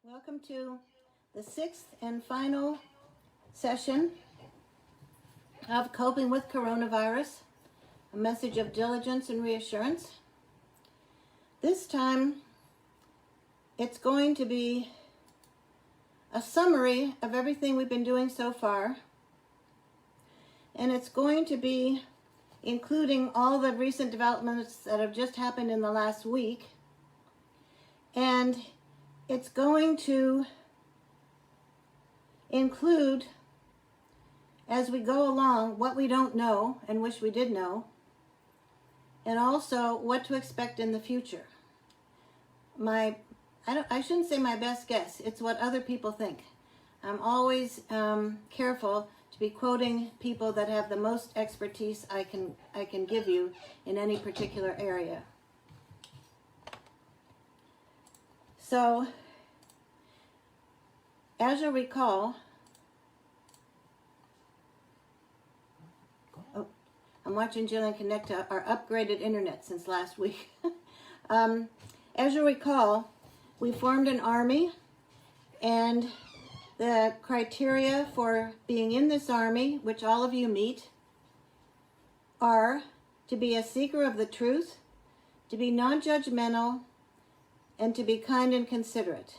Welcome to the sixth and final session of Coping with Coronavirus, a message of diligence and reassurance. This time, it's going to be a summary of everything we've been doing so far, and it's going to be including all the recent developments that have just happened in the last week, and it's going to include, as we go along, what we don't know and wish we did know, and also what to expect in the future. I shouldn't say my best guess, it's what other people think. I'm always careful to be quoting people that have the most expertise I can give you in any particular area. So, as you'll recall, I'm watching Jillian connect to our upgraded internet since last week. As you'll recall, we formed an army, and the criteria for being in this army, which all of you meet, are to be a seeker of the truth, to be non-judgmental, and to be kind and considerate.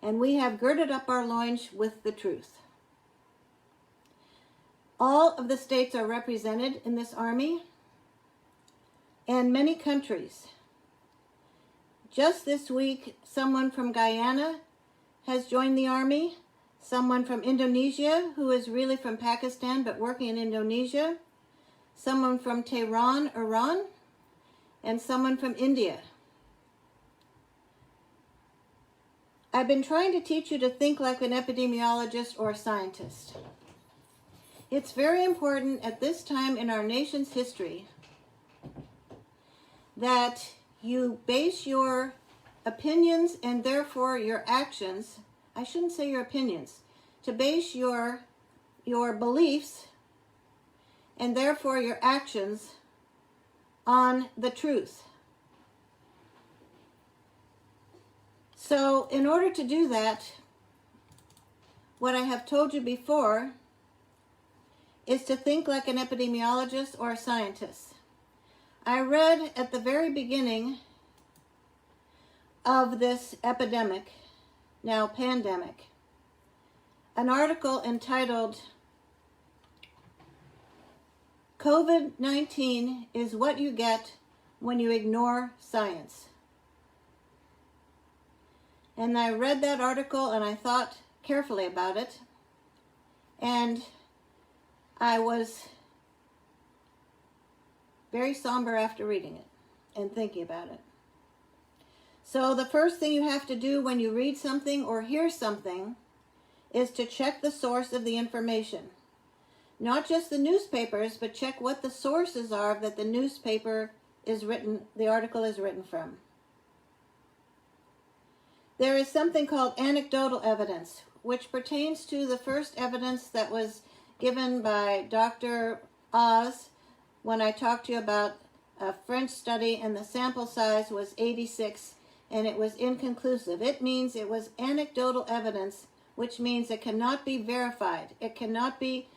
And we have girded up our loins with the truth. All of the states are represented in this army, and many countries. Just this week, someone from Guyana has joined the army, someone from Indonesia, who is really from Pakistan but working in Indonesia, someone from Tehran, Iran, and someone from India. I've been trying to teach you to think like an epidemiologist or a scientist. It's very important at this time in our nation's history that you base your opinions and therefore your actions, I shouldn't say your opinions, to base your beliefs and therefore your actions on the truth. So in order to do that, what I have told you before is to think like an epidemiologist or a scientist. I read at the very beginning of this epidemic, now pandemic, an article entitled, "COVID-19 is what you get when you ignore science." And I read that article and I thought carefully about it, and I was very somber after reading it and thinking about it. So the first thing you have to do when you read something or hear something is to check the source of the information. Not just the newspapers, but check what the sources are that the newspaper is written, the article is written from. There is something called anecdotal evidence, which pertains to the first evidence that was given by Dr. Oz when I talked to you about a French study and the sample size was 86 and it was inconclusive. It means it was anecdotal evidence, which means it cannot be verified. It cannot be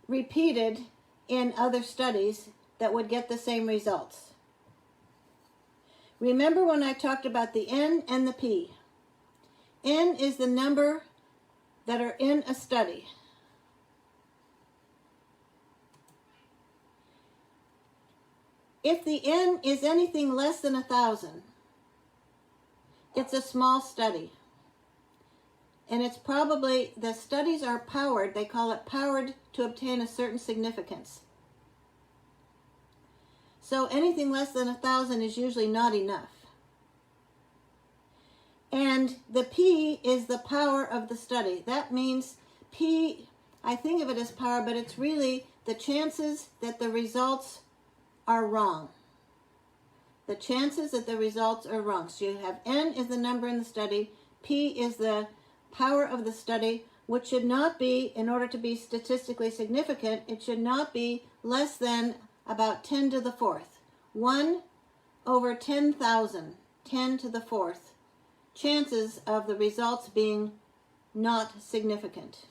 repeated in other studies that would get the same results. Remember when I talked about the N and the P? N is the number that are in a study. If the N is anything less than 1,000, it's a small study. And it's probably, the studies are powered, they call it powered to obtain a certain significance. So anything less than 1,000 is usually not enough. And the P is the power of the study. That means P, I think of it as power, but it's really the chances that the results are wrong. The chances that the results are wrong. So you have N is the number in the study, P is the power of the study, which should not be, in order to be statistically significant, it should not be less than about 10 to the fourth. 1 over 10,000, 10 to the fourth, chances of the results being not significant,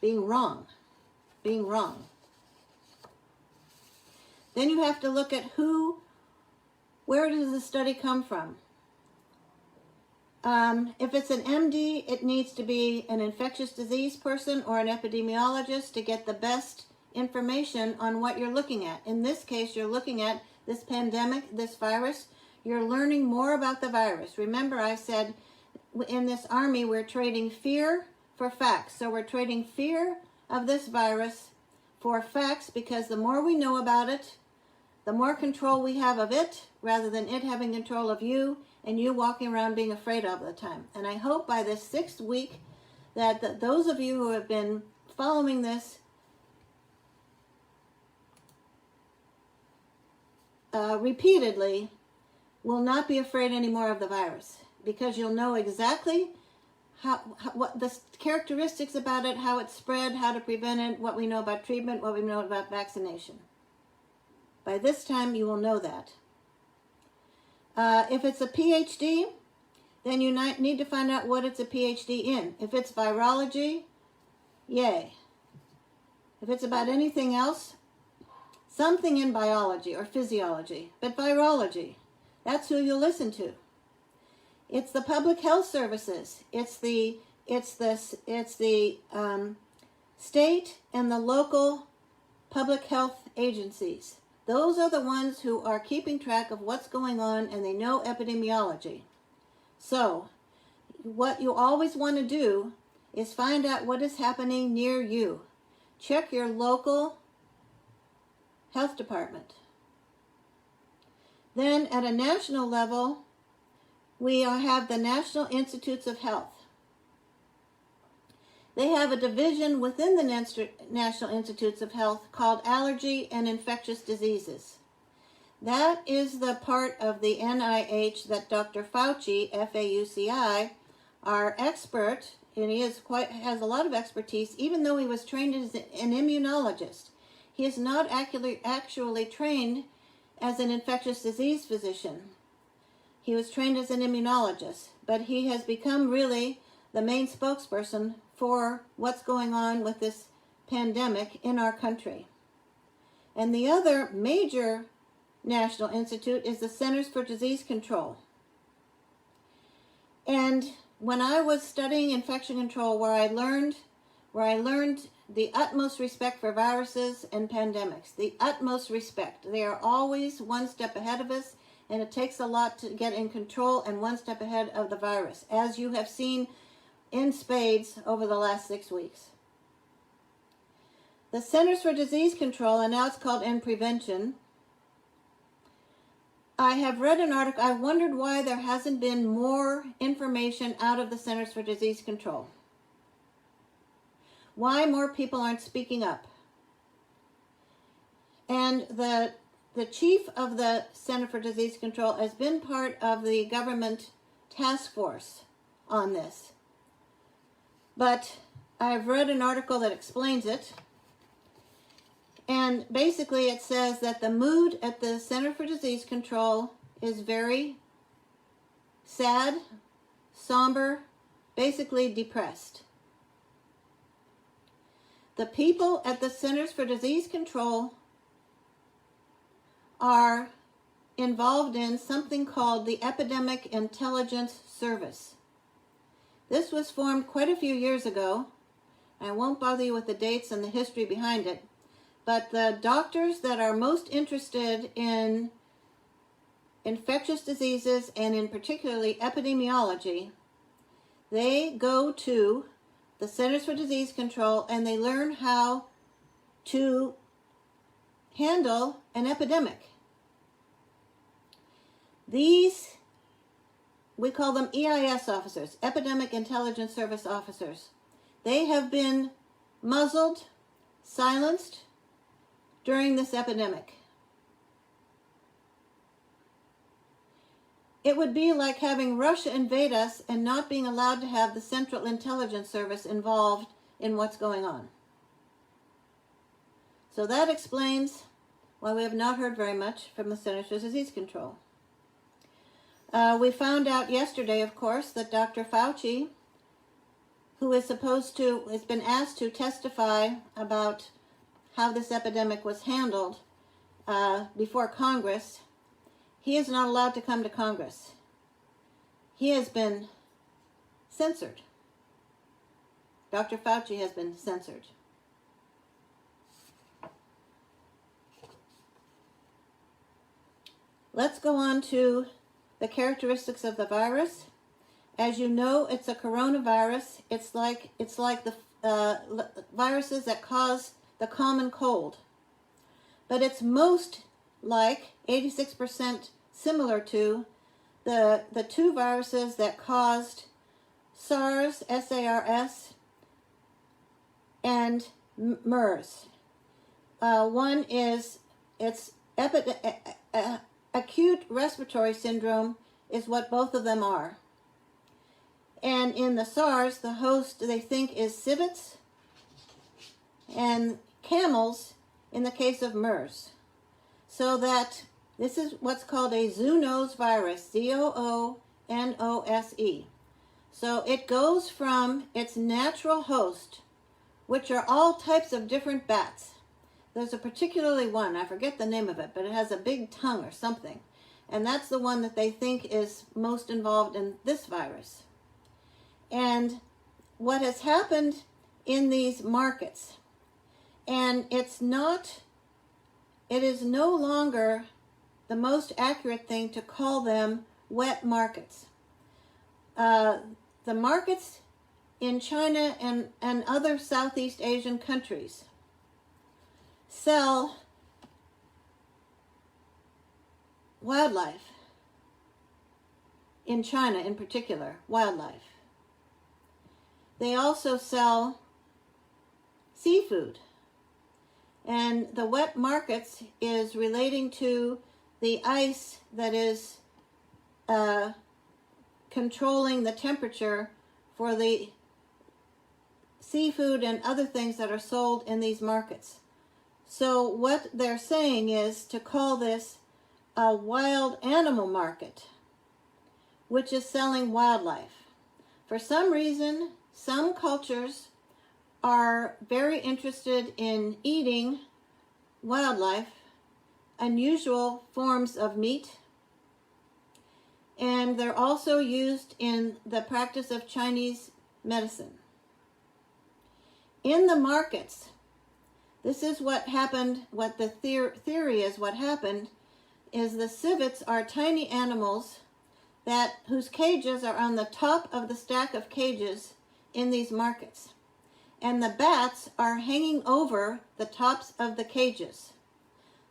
being wrong. Then you have to look at where does the study come from? If it's an MD, it needs to be an infectious disease person or an epidemiologist to get the best information on what you're looking at. In this case, you're looking at this pandemic, this virus. You're learning more about the virus. Remember, I said in this army, we're trading fear for facts. So we're trading fear of this virus for facts, because the more we know about it, the more control we have of it, rather than it having control of you and you walking around being afraid all the time. And I hope by this 6th week that those of you who have been following this repeatedly will not be afraid anymore of the virus, because you'll know exactly what the characteristics about it, how it's spread, how to prevent it, what we know about treatment, what we know about vaccination. By this time, you will know that. If it's a PhD, then you need to find out what it's a PhD in. If it's virology, yay. If it's about anything else, something in biology or physiology, but virology, that's who you'll listen to. It's the public health services. It's the state and the local public health agencies. Those are the ones who are keeping track of what's going on, and they know epidemiology. So, what you always want to do is find out what is happening near you. Check your local health department. Then, at a national level, we have the National Institutes of Health. They have a division within the National Institutes of Health called Allergy and Infectious Diseases. That is the part of the NIH that Dr. Fauci, F-A-U-C-I, our expert, and he has a lot of expertise, even though he was trained as an immunologist. He is not actually trained as an infectious disease physician. He was trained as an immunologist, but he has become really the main spokesperson for what's going on with this pandemic in our country. And the other major national institute is the Centers for Disease Control. And when I was studying infection control, where I learned the utmost respect for viruses and pandemics, the utmost respect. They are always one step ahead of us, and it takes a lot to get in control and one step ahead of the virus, as you have seen in spades over the last 6 weeks. The Centers for Disease Control, and now it's called Prevention. I have read an article. I wondered why there hasn't been more information out of the Centers for Disease Control. Why more people aren't speaking up. And the chief of the Center for Disease Control has been part of the government task force on this. But I've read an article that explains it. And basically it says that the mood at the Center for Disease Control is very sad, somber, basically depressed. The people at the Centers for Disease Control are involved in something called the Epidemic Intelligence Service. This was formed quite a few years ago. I won't bother you with the dates and the history behind it, but the doctors that are most interested in infectious diseases and in particularly epidemiology, they go to the Centers for Disease Control and they learn how to handle an epidemic. These, we call them EIS officers, Epidemic Intelligence Service officers. They have been muzzled, silenced during this epidemic. It would be like having Russia invade us and not being allowed to have the Central Intelligence Service involved in what's going on. So that explains why we have not heard very much from the Centers for Disease Control. We found out yesterday, of course, that Dr. Fauci, who is has been asked to testify about how this epidemic was handled before Congress, he is not allowed to come to Congress. He has been censored. Dr. Fauci has been censored. Let's go on to the characteristics of the virus. As you know, it's a coronavirus. It's like the viruses that cause the common cold. But it's most like, 86% similar to, the two viruses that caused SARS, S-A-R-S, and MERS. One is, acute respiratory syndrome is what both of them are. And in the SARS, the host they think is civets and camels in the case of MERS. So that this is what's called a zoonose virus, Z-O-O-N-O-S-E. So it goes from its natural host, which are all types of different bats. There's a particularly one, I forget the name of it, but it has a big tongue or something. And that's the one that they think is most involved in this virus. And what has happened in these markets, and it is no longer the most accurate thing to call them wet markets. The markets in China and other Southeast Asian countries sell wildlife. In China in particular, wildlife. They also sell seafood. And the wet markets is relating to the ice that is controlling the temperature for the seafood and other things that are sold in these markets. So what they're saying is to call this a wild animal market, which is selling wildlife. For some reason, some cultures are very interested in eating wildlife, unusual forms of meat, and they're also used in the practice of Chinese medicine. In the markets, this is what happened, what the theory is what happened, is the civets are tiny animals whose cages are on the top of the stack of cages in these markets. And the bats are hanging over the tops of the cages.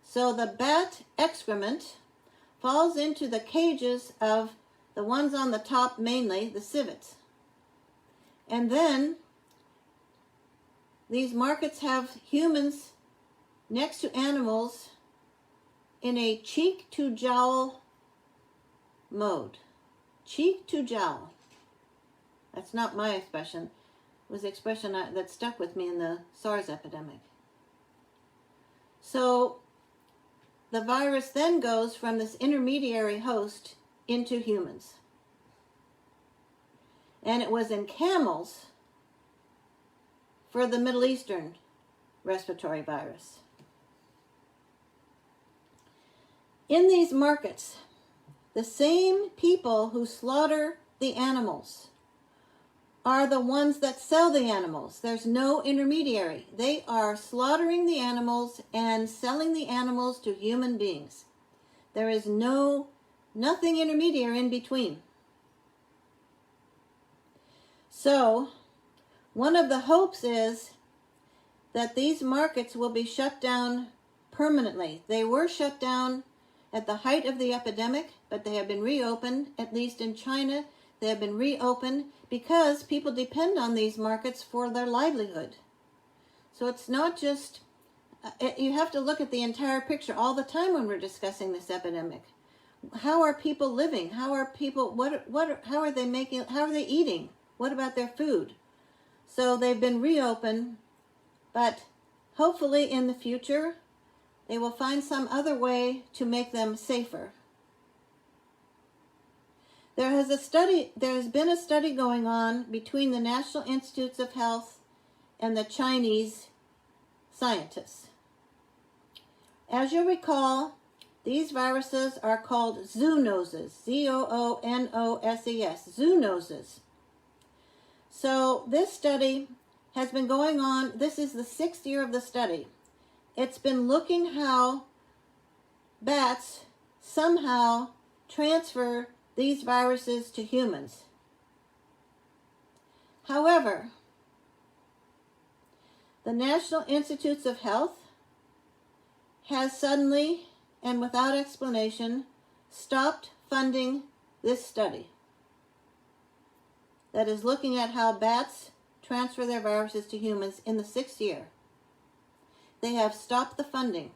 So the bat excrement falls into the cages of the ones on the top, mainly the civets. And then these markets have humans next to animals in a cheek-to-jowl mode. Cheek-to-jowl. That's not my expression. It was the expression that stuck with me in the SARS epidemic. So the virus then goes from this intermediary host into humans. And it was in camels for the Middle Eastern respiratory virus. In these markets, the same people who slaughter the animals are the ones that sell the animals. There's no intermediary. They are slaughtering the animals and selling the animals to human beings. There is nothing intermediary in between. So, one of the hopes is that these markets will be shut down permanently. They were shut down at the height of the epidemic, but they have been reopened, at least in China. They have been reopened because people depend on these markets for their livelihood. So it's not just, you have to look at the entire picture all the time when we're discussing this epidemic. How are people living? How are people, how are they eating? What about their food? So they've been reopened, but hopefully in the future, they will find some other way to make them safer. There has been a study going on between the National Institutes of Health and the Chinese scientists. As you'll recall, these viruses are called zoonoses, Z-O-O-N-O-S-E-S, zoonoses. So this study has been going on. This is the 6th year of the study. It's been looking how bats somehow transfer these viruses to humans. However, the National Institutes of Health has suddenly and without explanation stopped funding this study that is looking at how bats transfer their viruses to humans in the 6th year. They have stopped the funding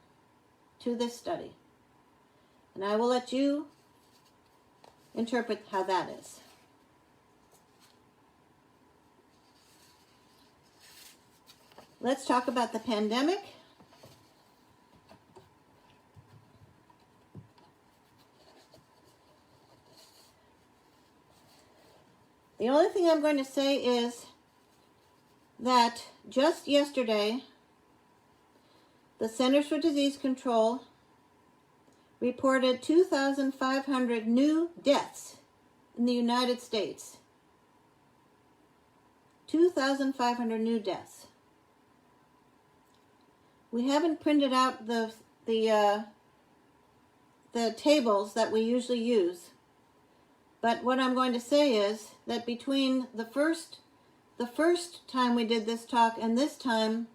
to this study. And I will let you interpret how that is. Let's talk about the pandemic. The only thing I'm going to say is that just yesterday, the Centers for Disease Control reported 2,500 new deaths in the United States. 2,500 new deaths. We haven't printed out the tables that we usually use, but what I'm going to say is that between the first time we did this talk and this time,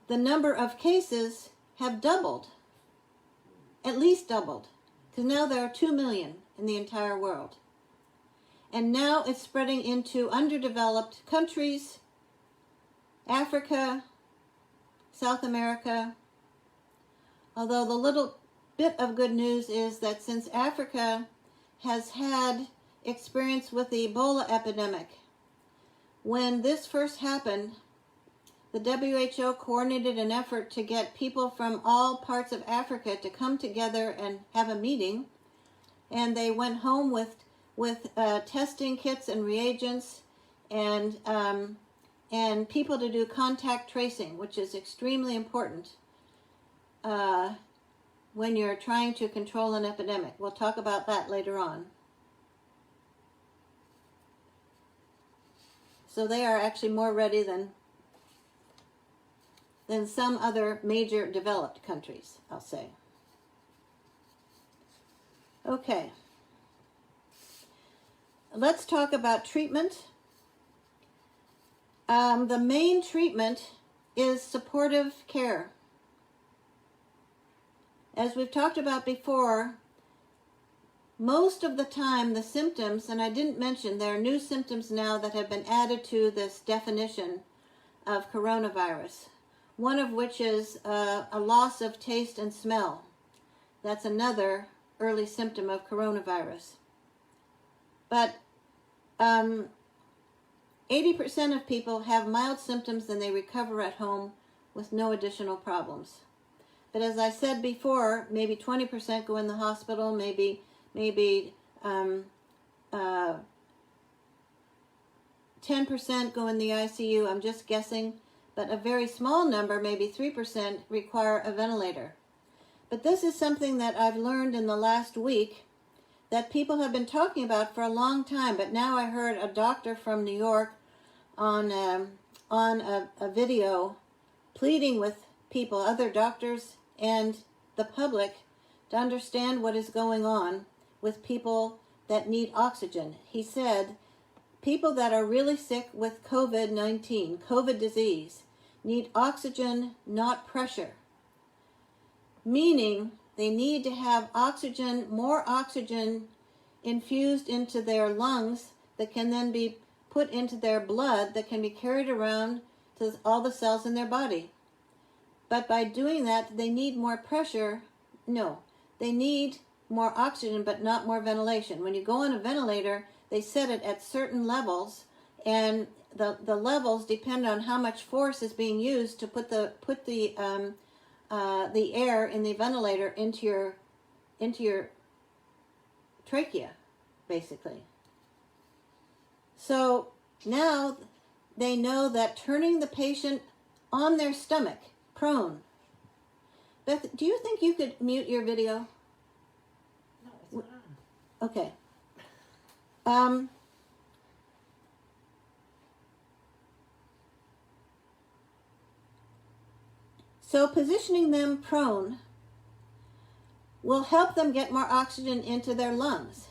the number of cases have doubled, at least doubled, because now there are 2 million in the entire world. And now it's spreading into underdeveloped countries, Africa, South America. Although the little bit of good news is that since Africa has had experience with the Ebola epidemic, when this first happened, the WHO coordinated an effort to get people from all parts of Africa to come together and have a meeting, and they went home with testing kits and reagents and people to do contact tracing, which is extremely important when you're trying to control an epidemic. We'll talk about that later on. So they are actually more ready than some other major developed countries, I'll say. Okay. Let's talk about treatment. The main treatment is supportive care. As we've talked about before, most of the time the symptoms, and I didn't mention, there are new symptoms now that have been added to this definition of coronavirus, one of which is a loss of taste and smell. That's another early symptom of coronavirus. But 80% of people have mild symptoms and they recover at home with no additional problems. But as I said before, maybe 20% go in the hospital, maybe 10% go in the ICU, I'm just guessing, but a very small number, maybe 3%, require a ventilator. But this is something that I've learned in the last week that people have been talking about for a long time, but now I heard a doctor from New York on a video pleading with people, other doctors and the public, to understand what is going on with people that need oxygen. He said people that are really sick with COVID-19, COVID disease, need oxygen, not pressure. Meaning they need to have oxygen, more oxygen infused into their lungs that can then be put into their blood that can be carried around to all the cells in their body. But by doing that, they need more pressure. No, they need more oxygen, but not more ventilation. When you go on a ventilator, they set it at certain levels, and the levels depend on how much force is being used to put the air in the ventilator into your trachea. basically. So now they know that turning the patient on their stomach, prone. Beth, do you think you could mute your video? No, it's not on. Okay. So positioning them prone will help them get more oxygen into their lungs,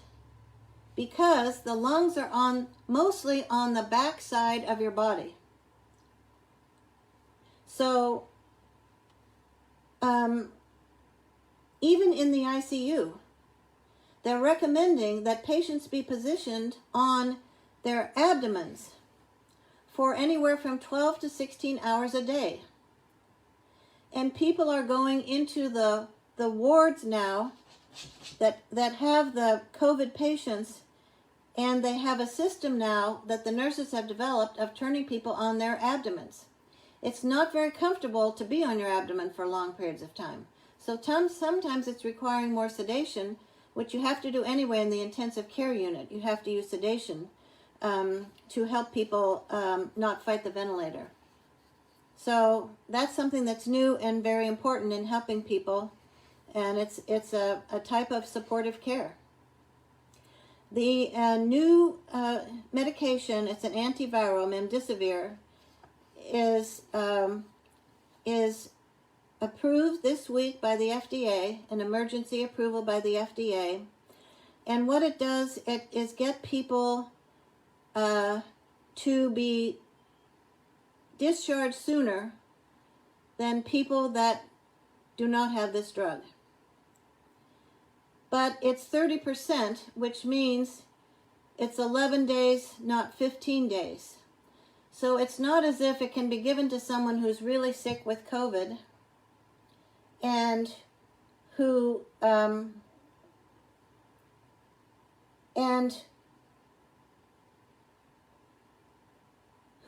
because the lungs are mostly on the back side of your body. So even in the ICU, they're recommending that patients be positioned on their abdomens for anywhere from 12 to 16 hours a day. And people are going into the wards now that have the COVID patients, and they have a system now that the nurses have developed of turning people on their abdomens. It's not very comfortable to be on your abdomen for long periods of time. So sometimes it's requiring more sedation, which you have to do anyway in the intensive care unit. You have to use sedation to help people not fight the ventilator. So that's something that's new and very important in helping people, and it's a type of supportive care. The new medication, it's an antiviral, remdesivir, is approved this week by the FDA, an emergency approval by the FDA. And what it does, it is get people to be discharged sooner than people that do not have this drug. But it's 30%, which means it's 11 days, not 15 days. So it's not as if it can be given to someone who's really sick with COVID and who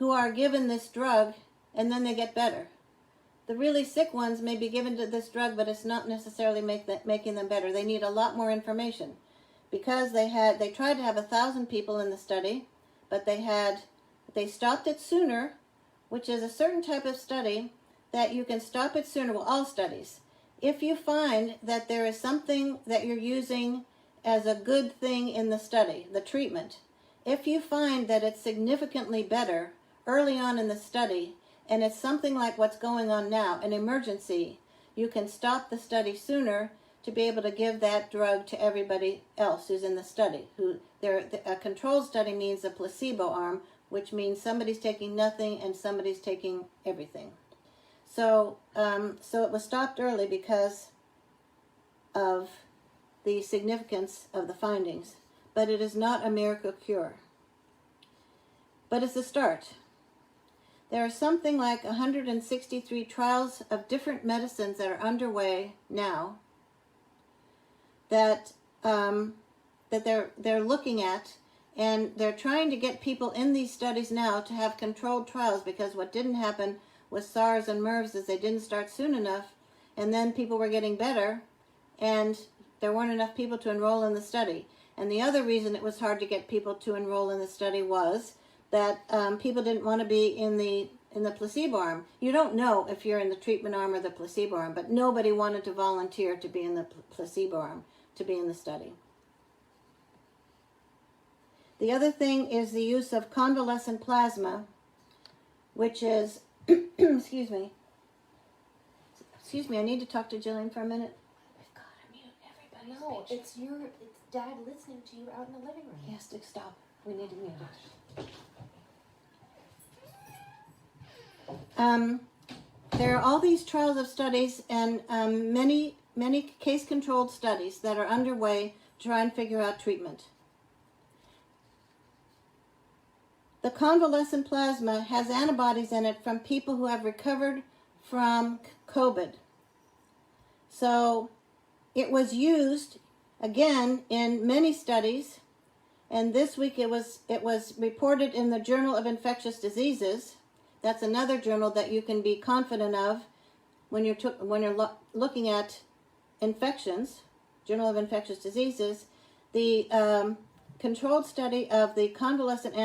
are given this drug and then they get better. The really sick ones may be given to this drug, but it's not necessarily making them better. They need a lot more information, because they tried to have 1,000 people in the study, but they stopped it sooner, which is a certain type of study that you can stop it sooner. Well, all studies. If you find that there is something that you're using as a good thing in the study, the treatment, if you find that it's significantly better early on in the study, and it's something like what's going on now, an emergency, you can stop the study sooner to be able to give that drug to everybody else who's in the study. A controlled study means a placebo arm, which means somebody's taking nothing and somebody's taking everything. So it was stopped early because of the significance of the findings. But it is not a miracle cure. But it's a start. There are something like 163 trials of different medicines that are underway now that they're looking at, and they're trying to get people in these studies now to have controlled trials, because what didn't happen with SARS and MERS is they didn't start soon enough, and then people were getting better, and there weren't enough people to enroll in the study. And the other reason it was hard to get people to enroll in the study was that people didn't want to be in the placebo arm. You don't know if you're in the treatment arm or the placebo arm, but nobody wanted to volunteer to be in the placebo arm, to be in the study. The other thing is the use of convalescent plasma, which is, excuse me, I need to talk to Jillian for a minute. We've got to mute everybody. No, it's Dad listening to you out in the living room. He has to stop. We need to mute it. There are all these trials of studies and many case-controlled studies that are underway to try and figure out treatment. The convalescent plasma has antibodies in it from people who have recovered from COVID. So it was used, again, in many studies, and this week it was reported in the Journal of Infectious Diseases. That's another journal that you can be confident of when you're looking at infections. Journal of Infectious Diseases. The controlled study of the convalescent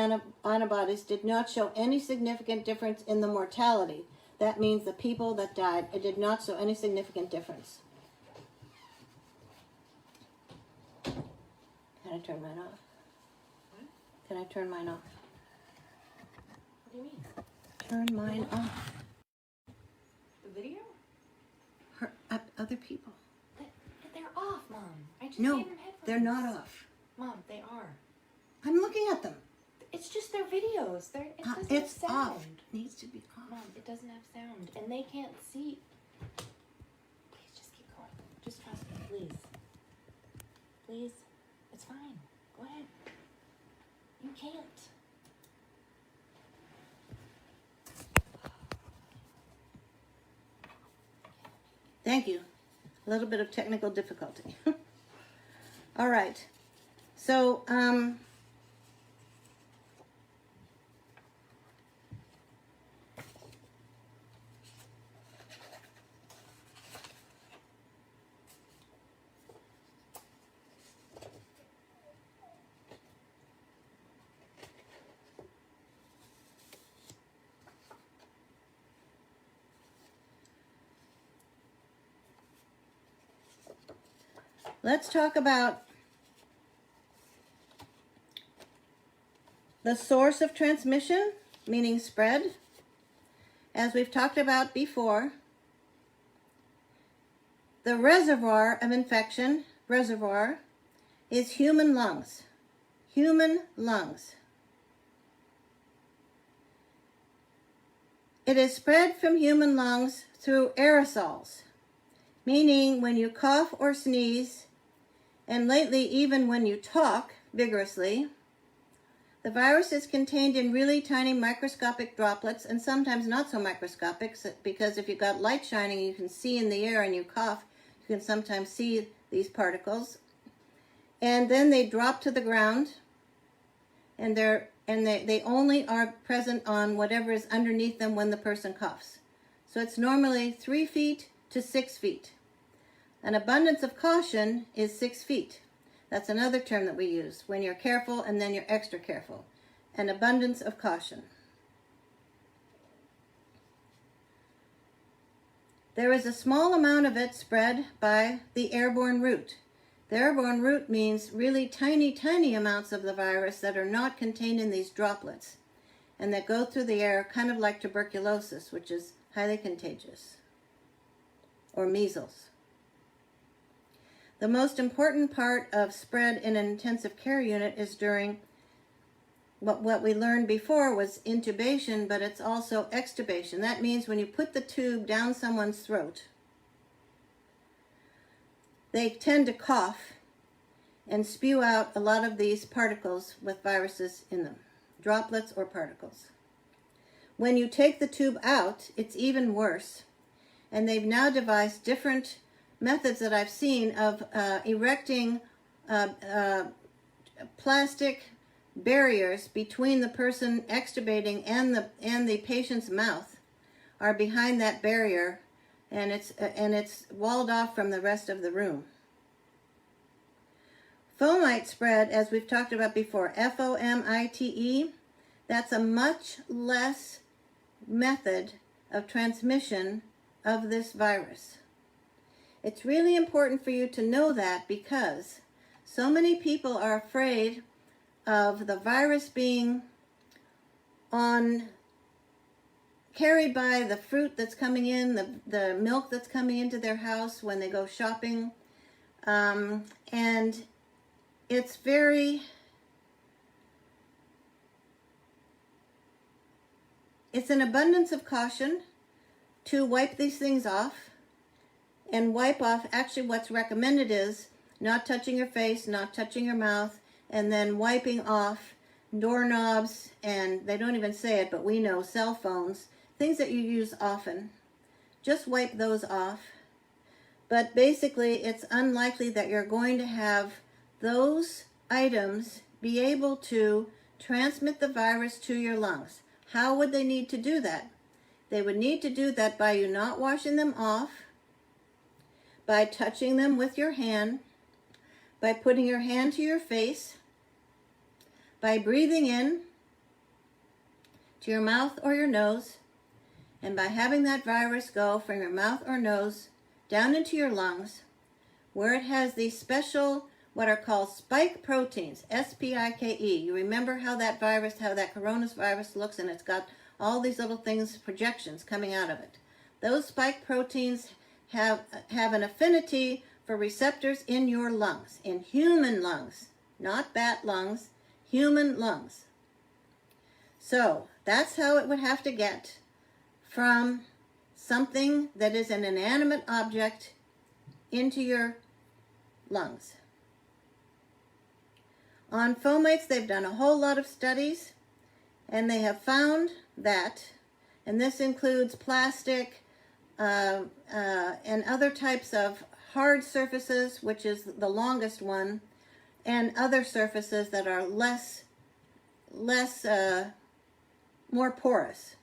antibodies did not show any significant difference in the mortality. That means the people that died, it did not show any significant difference. Can I turn mine off? What? Can I turn mine off? What do you mean? Turn mine off. The video? Other people. They're off, Mom. I just No, gave them headphones. they're not off. Mom, they are. I'm looking at them. It's just their videos. It doesn't It's have sound. off. It needs to be off. Mom, it doesn't have sound, and they can't see. Please just keep going. Just trust me, please. Please. It's fine. Go ahead. You can't. Thank you. A little bit of technical difficulty. All right. So, let's talk about the source of transmission, meaning spread. As we've talked about before, the reservoir of infection, is human lungs. Human lungs. It is spread from human lungs through aerosols, meaning when you cough or sneeze, and lately even when you talk vigorously, the virus is contained in really tiny microscopic droplets, and sometimes not so microscopic, because if you've got light shining, you can see in the air and you cough, you can sometimes see these particles. And then they drop to the ground, and they only are present on whatever is underneath them when the person coughs. So it's normally 3 feet to 6 feet. An abundance of caution is 6 feet. That's another term that we use, when you're careful and then you're extra careful. An abundance of caution. There is a small amount of it spread by the airborne route. The airborne route means really tiny, tiny amounts of the virus that are not contained in these droplets and that go through the air, kind of like tuberculosis, which is highly contagious, or measles. The most important part of spread in an intensive care unit is during what we learned before was intubation, but it's also extubation. That means when you put the tube down someone's throat, they tend to cough and spew out a lot of these particles with viruses in them, droplets or particles. When you take the tube out, it's even worse. And they've now devised different methods that I've seen of erecting plastic barriers between the person extubating and the patient's mouth are behind that barrier, and it's walled off from the rest of the room. Fomite spread, as we've talked about before, FOMITE, that's a much less method of transmission of this virus. It's really important for you to know that, because so many people are afraid of the virus being carried by the fruit that's coming in, the milk that's coming into their house when they go shopping. And it's an abundance of caution to wipe these things off. And wipe off, actually what's recommended is not touching your face, not touching your mouth, and then wiping off doorknobs, and they don't even say it, but we know, cell phones, things that you use often. Just wipe those off. But basically, it's unlikely that you're going to have those items be able to transmit the virus to your lungs. How would they need to do that? They would need to do that by you not washing them off, by touching them with your hand, by putting your hand to your face, by breathing in to your mouth or your nose, and by having that virus go from your mouth or nose down into your lungs, where it has these special, what are called spike proteins, S-P-I-K-E. You remember how that coronavirus looks, and it's got all these little things, projections coming out of it. Those spike proteins have an affinity for receptors in your lungs, in human lungs, not bat lungs, human lungs. So that's how it would have to get from something that is an inanimate object into your lungs. On fomites, they've done a whole lot of studies, and they have found that, and this includes plastic and other types of hard surfaces, which is the longest one, and other surfaces that are more porous.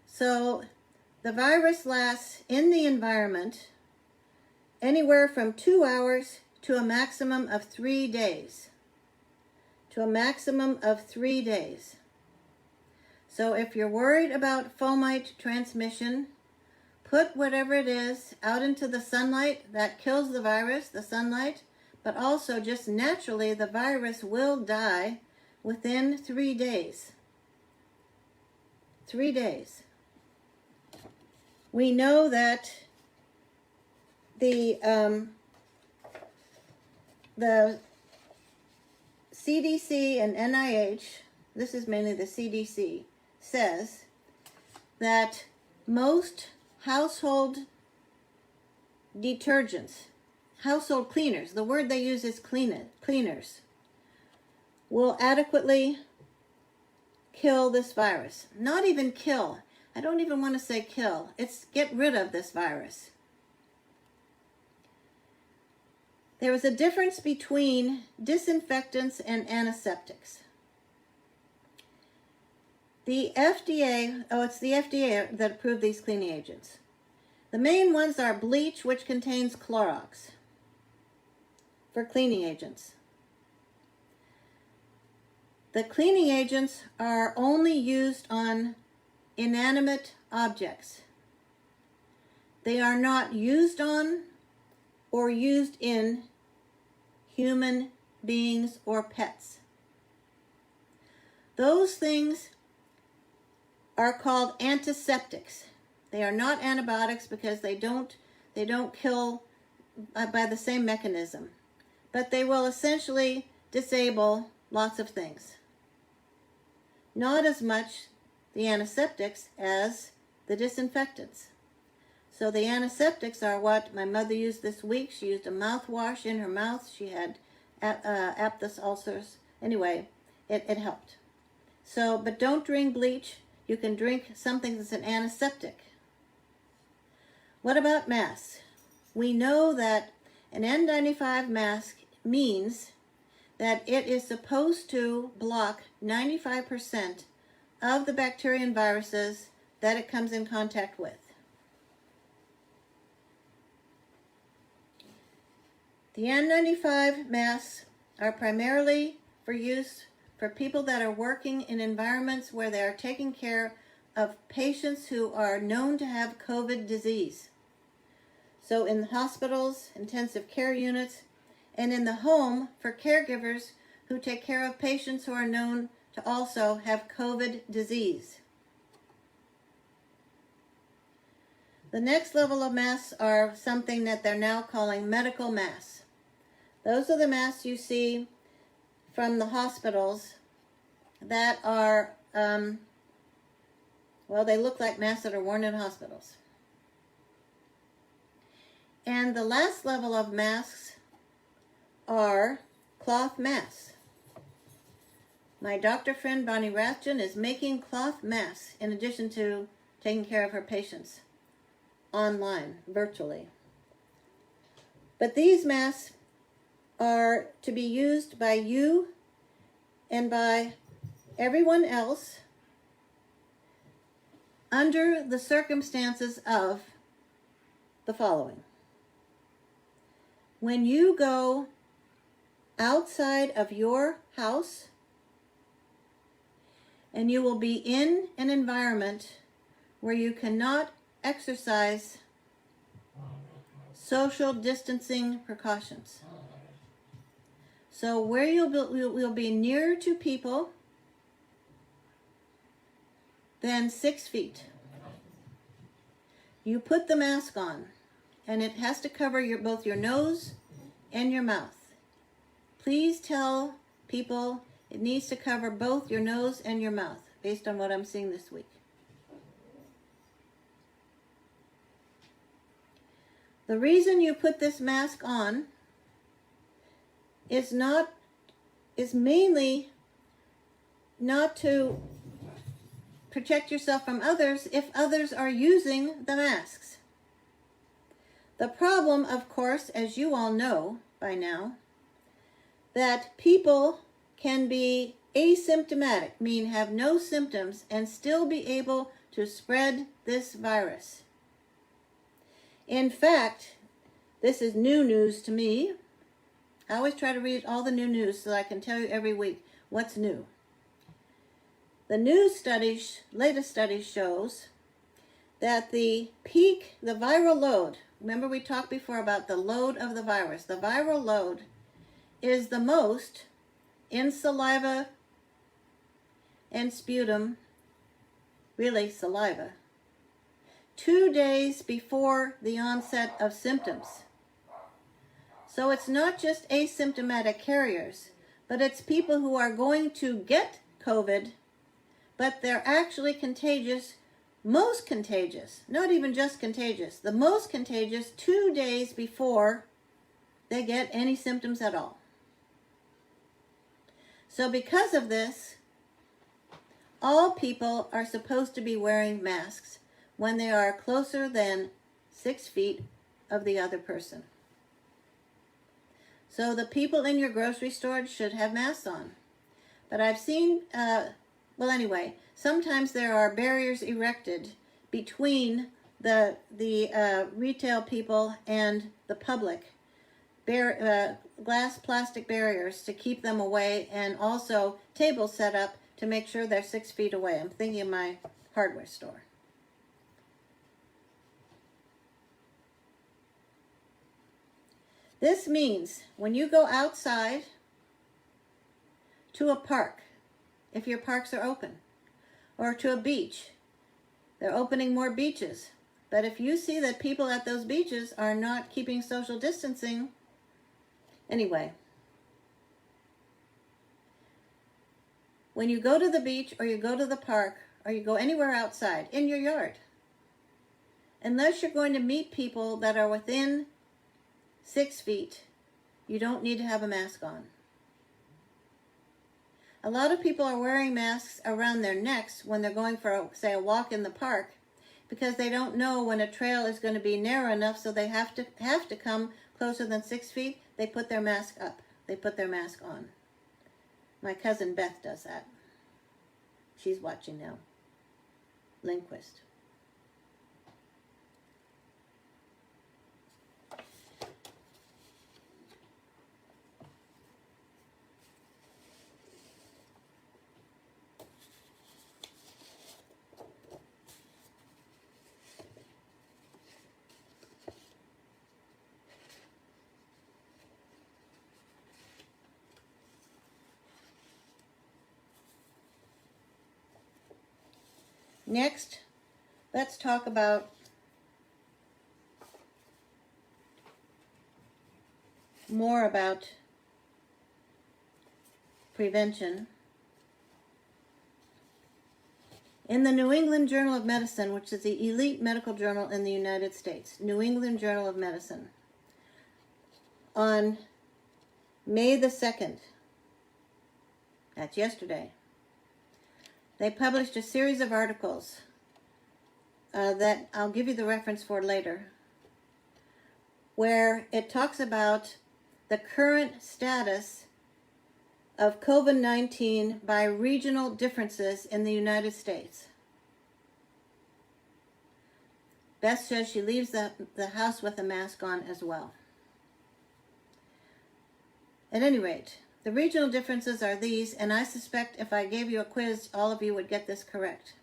So the virus lasts in the environment anywhere from 2 hours to a maximum of 3 days. To a maximum of 3 days. So if you're worried about fomite transmission, put whatever it is out into the sunlight. That kills the virus, the sunlight, but also just naturally the virus will die within 3 days. 3 days. We know that the CDC and NIH, this is mainly the CDC, says that most household detergents, household cleaners, the word they use is cleaners, will adequately kill this virus. Not even kill. I don't even want to say kill. It's get rid of this virus. There is a difference between disinfectants and antiseptics. The FDA, it's the FDA that approved these cleaning agents. The main ones are bleach, which contains Clorox for cleaning agents. The cleaning agents are only used on inanimate objects. They are not used on or used in human beings or pets. Those things are called antiseptics. They are not antibiotics because they don't kill by the same mechanism, but they will essentially disable lots of things. Not as much the antiseptics as the disinfectants. So the antiseptics are what my mother used this week. She used a mouthwash in her mouth. She had aphthous ulcers. Anyway, it helped. So, but don't drink bleach. You can drink something that's an antiseptic. What about masks? We know that an N95 mask means that it is supposed to block 95% of the bacteria and viruses that it comes in contact with. The N95 masks are primarily for use for people that are working in environments where they are taking care of patients who are known to have COVID disease. So in hospitals, intensive care units, and in the home for caregivers who take care of patients who are known to also have COVID disease. The next level of masks are something that they're now calling medical masks. Those are the masks you see from the hospitals that are, they look like masks that are worn in hospitals. And the last level of masks are cloth masks. My doctor friend Bonnie Rathjen is making cloth masks in addition to taking care of her patients online, virtually. But these masks are to be used by you and by everyone else under the circumstances of the following. When you go outside of your house and you will be in an environment where you cannot exercise social distancing precautions. So where you'll be nearer to people than 6 feet. You put the mask on, and it has to cover both your nose and your mouth. Please tell people it needs to cover both your nose and your mouth, based on what I'm seeing this week. The reason you put this mask on is mainly not to protect yourself from others if others are using the masks. The problem, of course, as you all know by now, that people can be asymptomatic, meaning have no symptoms, and still be able to spread this virus. In fact, this is new news to me. I always try to read all the new news so that I can tell you every week what's new. The latest study shows that the viral load, remember we talked before about the load of the virus. The viral load is the most in saliva and sputum, really saliva, 2 days before the onset of symptoms. So it's not just asymptomatic carriers, but it's people who are going to get COVID, but they're actually contagious, most contagious, not even just contagious, the most contagious 2 days before they get any symptoms at all. So because of this, all people are supposed to be wearing masks when they are closer than 6 feet of the other person. So the people in your grocery store should have masks on. But I've seen, sometimes there are barriers erected between the retail people and the public. Glass plastic barriers to keep them away, and also tables set up to make sure they're 6 feet away. I'm thinking of my hardware store. This means when you go outside to a park, if your parks are open, or to a beach, they're opening more beaches. But if you see that people at those beaches are not keeping social distancing, anyway, when you go to the beach or you go to the park or you go anywhere outside in your yard, unless you're going to meet people that are within 6 feet, you don't need to have a mask on. A lot of people are wearing masks around their necks when they're going for, say, a walk in the park, because they don't know when a trail is going to be narrow enough, so they have to come closer than 6 feet. They put their mask up. They put their mask on. My cousin Beth does that. She's watching now. Lindquist. Next, let's talk about more about prevention. In the New England Journal of Medicine, which is the elite medical journal in the United States, New England Journal of Medicine, on May the 2nd, that's yesterday, they published a series of articles that I'll give you the reference for later, where it talks about the current status of COVID-19 by regional differences in the United States. Beth says she leaves the house with a mask on as well. At any rate, The regional differences are these, and I suspect if I gave you a quiz, all of you would get this correct.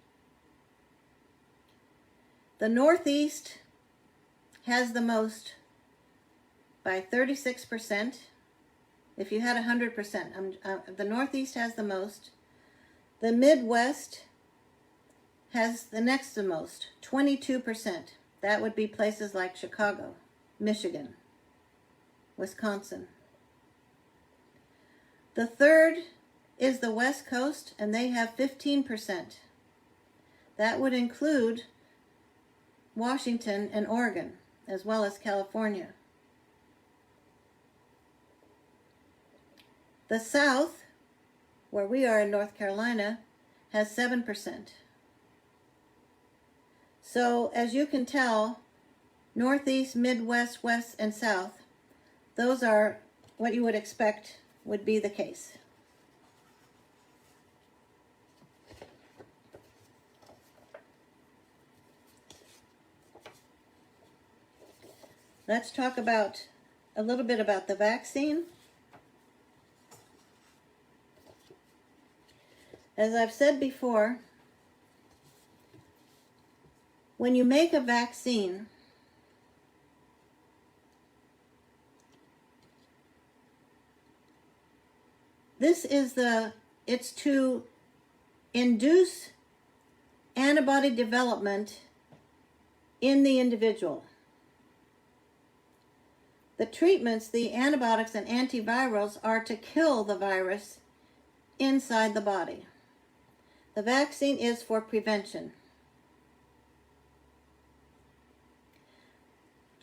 The Northeast has the most by 36%. If you had 100%, the Northeast has the most. The Midwest has the next to most, 22%. That would be places like Chicago, Michigan, Wisconsin. The third is the West Coast, and they have 15%. That would include Washington and Oregon, as well as California. The South, where we are in North Carolina, has 7%. So, as you can tell, Northeast, Midwest, West, and South, those are what you would expect would be the case. Let's talk about a little bit about the vaccine. As I've said before, when you make a vaccine, it's to induce antibody development in the individual. The treatments, the antibiotics and antivirals, are to kill the virus inside the body. The vaccine is for prevention.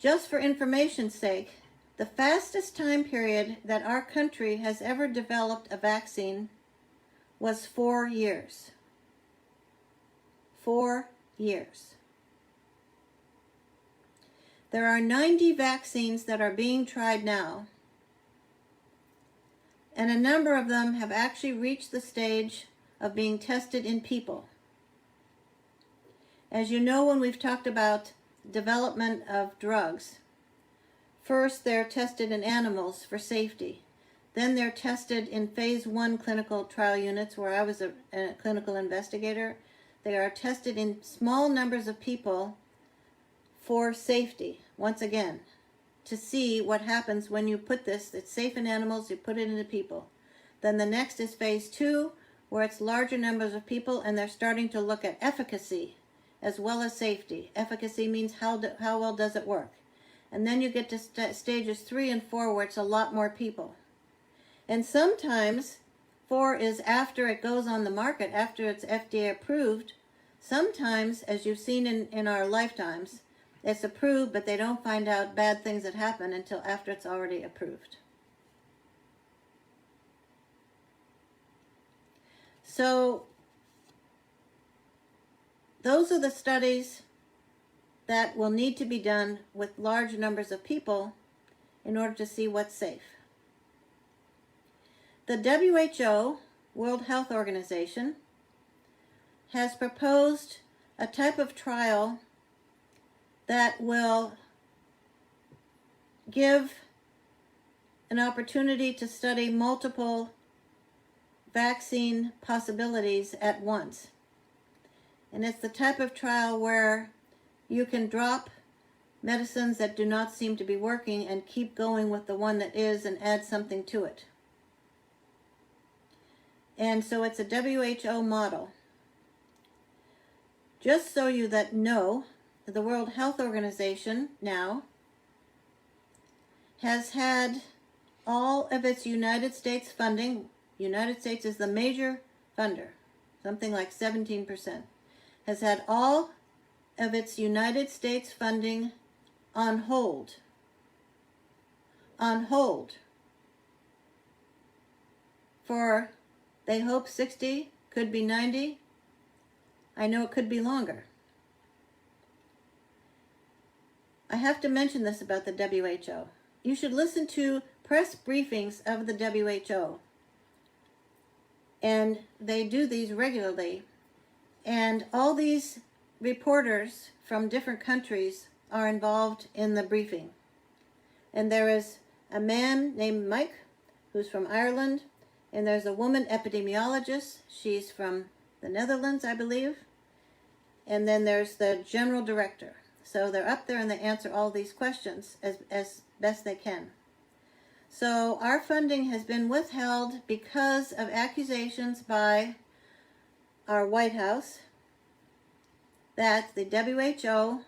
Just for information's sake, the fastest time period that our country has ever developed a vaccine was 4 years. 4 years. There are 90 vaccines that are being tried now, and a number of them have actually reached the stage of being tested in people. As you know, when we've talked about development of drugs, first they're tested in animals for safety. Then they're tested in phase 1 clinical trial units, where I was a clinical investigator. They are tested in small numbers of people for safety, once again, to see what happens when you put this. It's safe in animals, you put it into people. Then the next is phase 2, where it's larger numbers of people, and they're starting to look at efficacy as well as safety. Efficacy means how well does it work. And then you get to stages 3 and 4, where it's a lot more people. And sometimes 4 is after it goes on the market, after it's FDA approved. Sometimes, as you've seen in our lifetimes, it's approved, but they don't find out bad things that happen until after it's already approved. So, those are the studies that will need to be done with large numbers of people in order to see what's safe. The WHO, World Health Organization, has proposed a type of trial that will give an opportunity to study multiple vaccine possibilities at once. And it's the type of trial where you can drop medicines that do not seem to be working and keep going with the one that is and add something to it. And so it's a WHO model. Just so you that know, the World Health Organization now has had all of its United States funding. United States is the major funder, something like 17%, has had all of its United States funding on hold. On hold. For, they hope 60, could be 90. I know it could be longer. I have to mention this about the WHO. You should listen to press briefings of the WHO. And they do these regularly. And all these reporters from different countries are involved in the briefing. And there is a man named Mike who's from Ireland. And there's a woman epidemiologist. She's from the Netherlands, I believe. And then there's the general director. So they're up there and they answer all these questions as best they can. So our funding has been withheld because of accusations by our White House that the WHO,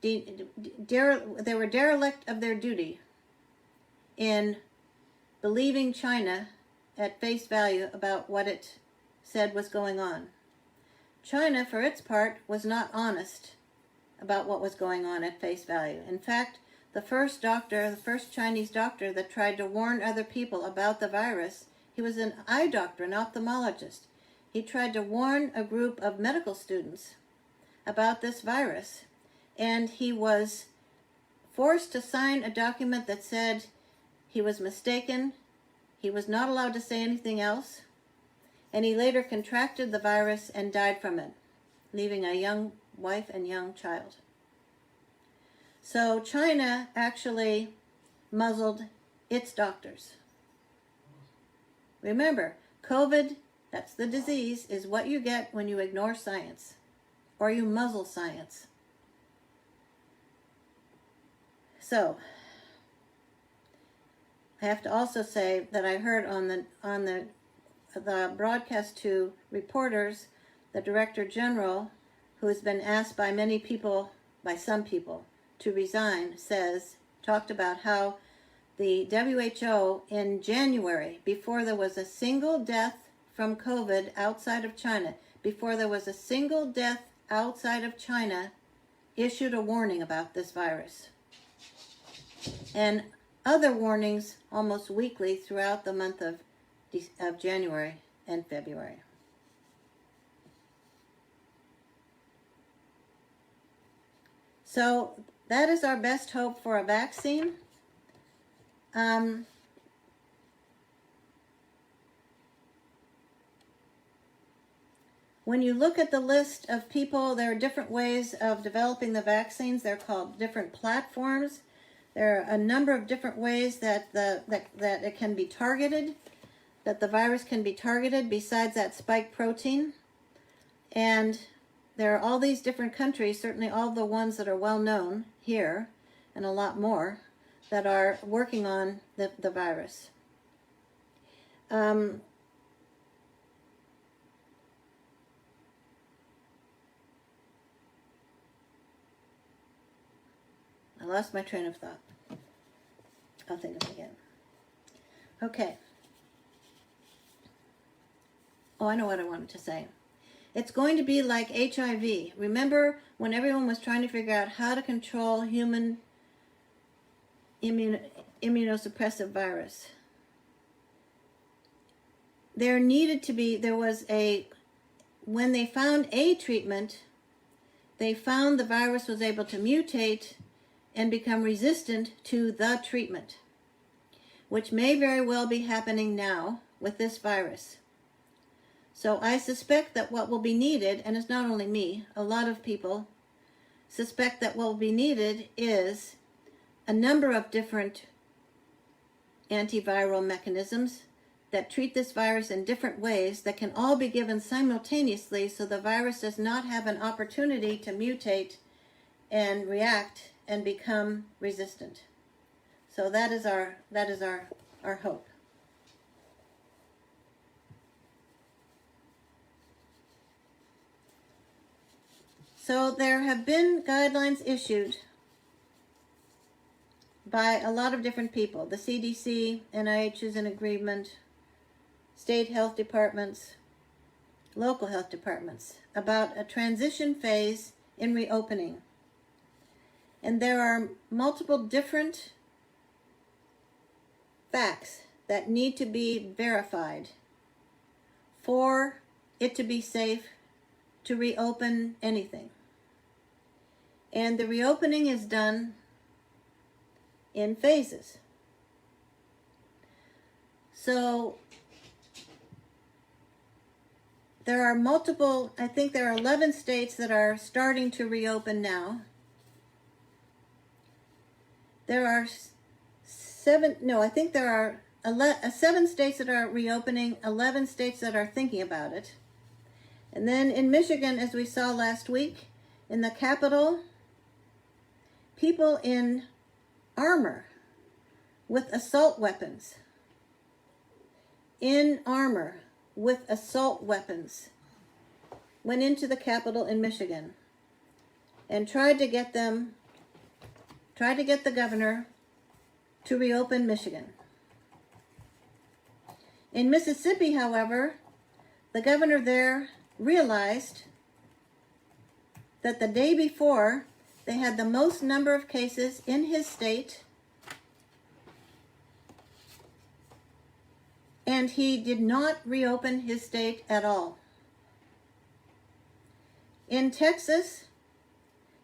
they were derelict of their duty in believing China at face value about what it said was going on. China, for its part, was not honest about what was going on at face value. In fact, the first Chinese doctor that tried to warn other people about the virus, he was an eye doctor, an ophthalmologist. He tried to warn a group of medical students about this virus, and he was forced to sign a document that said he was mistaken, he was not allowed to say anything else, and he later contracted the virus and died from it, leaving a young wife and young child. So China actually muzzled its doctors. Remember, COVID, that's the disease, is what you get when you ignore science or you muzzle science. So, I have to also say that I heard on the broadcast to reporters, the Director General, who has been asked by many people, by some people, to resign, talked about how the WHO in January, before there was a single death from COVID outside of China, before there was a single death outside of China, issued a warning about this virus. And other warnings almost weekly throughout the month of January and February. So that is our best hope for a vaccine. When you look at the list of people, there are different ways of developing the vaccines. They're called different platforms. There are a number of different ways that it can be targeted, that the virus can be targeted besides that spike protein. And there are all these different countries, certainly all the ones that are well known here, and a lot more, that are working on the virus. I lost my train of thought. I'll think of it again. Okay. Oh, I know what I wanted to say. It's going to be like HIV. Remember when everyone was trying to figure out how to control human immunosuppressive virus? When they found a treatment, they found the virus was able to mutate and become resistant to the treatment, which may very well be happening now with this virus. So I suspect that what will be needed, and it's not only me, a lot of people suspect that what will be needed is a number of different antiviral mechanisms that treat this virus in different ways that can all be given simultaneously so the virus does not have an opportunity to mutate and react and become resistant. So that is our hope. So there have been guidelines issued by a lot of different people. The CDC, NIH is in agreement, state health departments, local health departments, about a transition phase in reopening. And there are multiple different facts that need to be verified for it to be safe to reopen anything. And the reopening is done in phases. So there are multiple, I think there are 11 states that are starting to reopen now. There are I think there are 7 states that are reopening, 11 states that are thinking about it. And then in Michigan, as we saw last week, in the capital, people in armor with assault weapons, went into the Capitol in Michigan and tried to get the governor to reopen Michigan. In Mississippi, however, the governor there realized that the day before they had the most number of cases in his state, and he did not reopen his state at all. In Texas,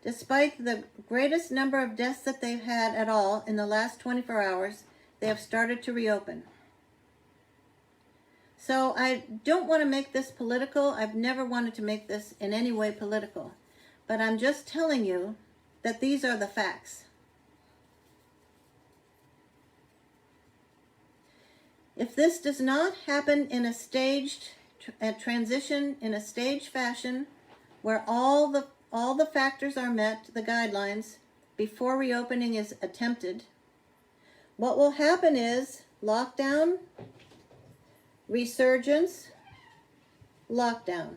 despite the greatest number of deaths that they've had at all in the last 24 hours, they have started to reopen. So I don't want to make this political. I've never wanted to make this in any way political. But I'm just telling you that these are the facts. If this does not happen in a staged transition, in a staged fashion, where all the factors are met, the guidelines, before reopening is attempted, what will happen is lockdown, resurgence, lockdown.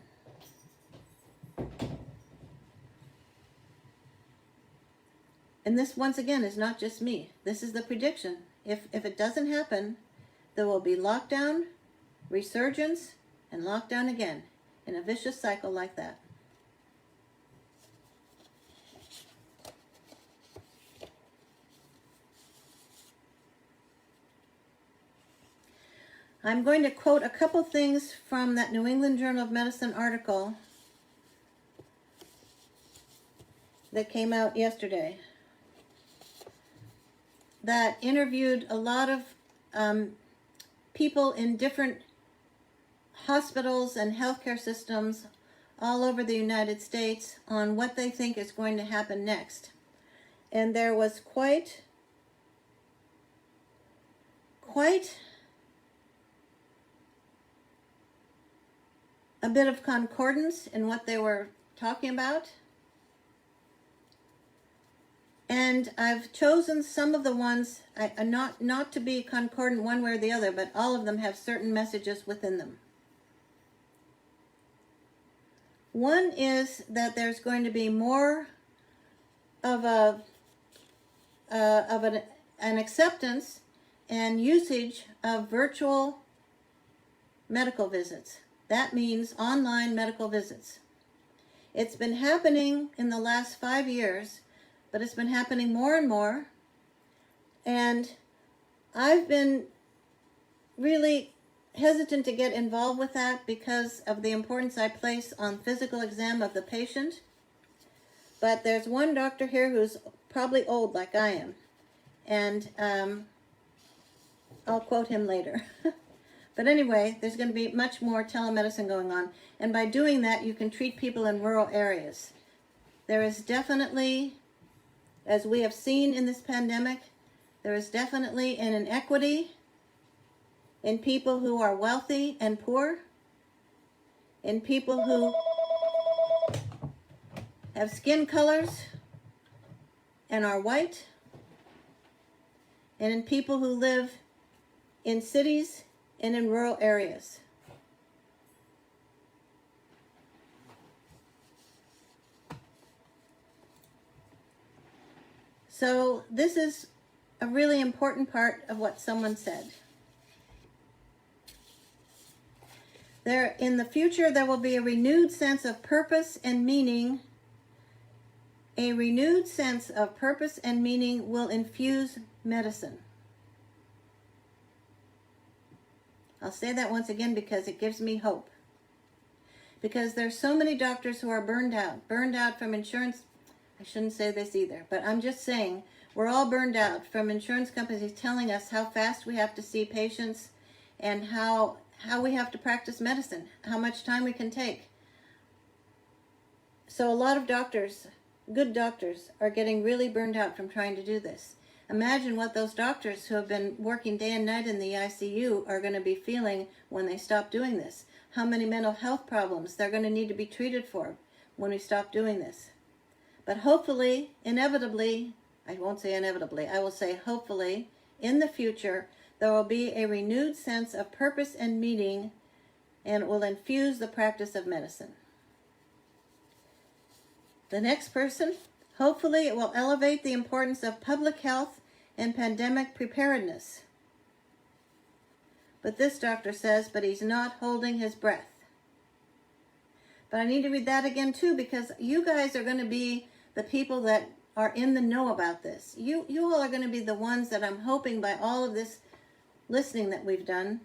And this, once again, is not just me. This is the prediction. If it doesn't happen, there will be lockdown, resurgence, and lockdown again, in a vicious cycle like that. I'm going to quote a couple things from that New England Journal of Medicine article that came out yesterday that interviewed a lot of people in different hospitals and healthcare systems all over the United States on what they think is going to happen next. And there was quite a bit of concordance in what they were talking about. And I've chosen some of the ones, not to be concordant one way or the other, but all of them have certain messages within them. One is that there's going to be more of an acceptance and usage of virtual medical visits. That means online medical visits. It's been happening in the last 5 years, but it's been happening more and more. And I've been really hesitant to get involved with that because of the importance I place on physical exam of the patient. But there's one doctor here who's probably old like I am. And I'll quote him later. But anyway, there's going to be much more telemedicine going on. And by doing that, you can treat people in rural areas. There is definitely, as we have seen in this pandemic, there is definitely an inequity in people who are wealthy and poor, in people who have skin colors and are white, and in people who live in cities and in rural areas. So this is a really important part of what someone said. In the future, there will be a renewed sense of purpose and meaning. A renewed sense of purpose and meaning will infuse medicine. I'll say that once again because it gives me hope. Because there's so many doctors who are burned out from insurance. I shouldn't say this either, but I'm just saying we're all burned out from insurance companies telling us how fast we have to see patients and how we have to practice medicine, how much time we can take. So a lot of doctors, good doctors, are getting really burned out from trying to do this. Imagine what those doctors who have been working day and night in the ICU are going to be feeling when they stop doing this. How many mental health problems they're going to need to be treated for when we stop doing this. But hopefully, inevitably, I won't say inevitably, I will say hopefully, in the future, there will be a renewed sense of purpose and meaning, and it will infuse the practice of medicine. The next person, hopefully it will elevate the importance of public health and pandemic preparedness. But this doctor says, but he's not holding his breath. But I need to read that again too, because you guys are going to be the people that are in the know about this. You all are going to be the ones that I'm hoping by all of this listening that we've done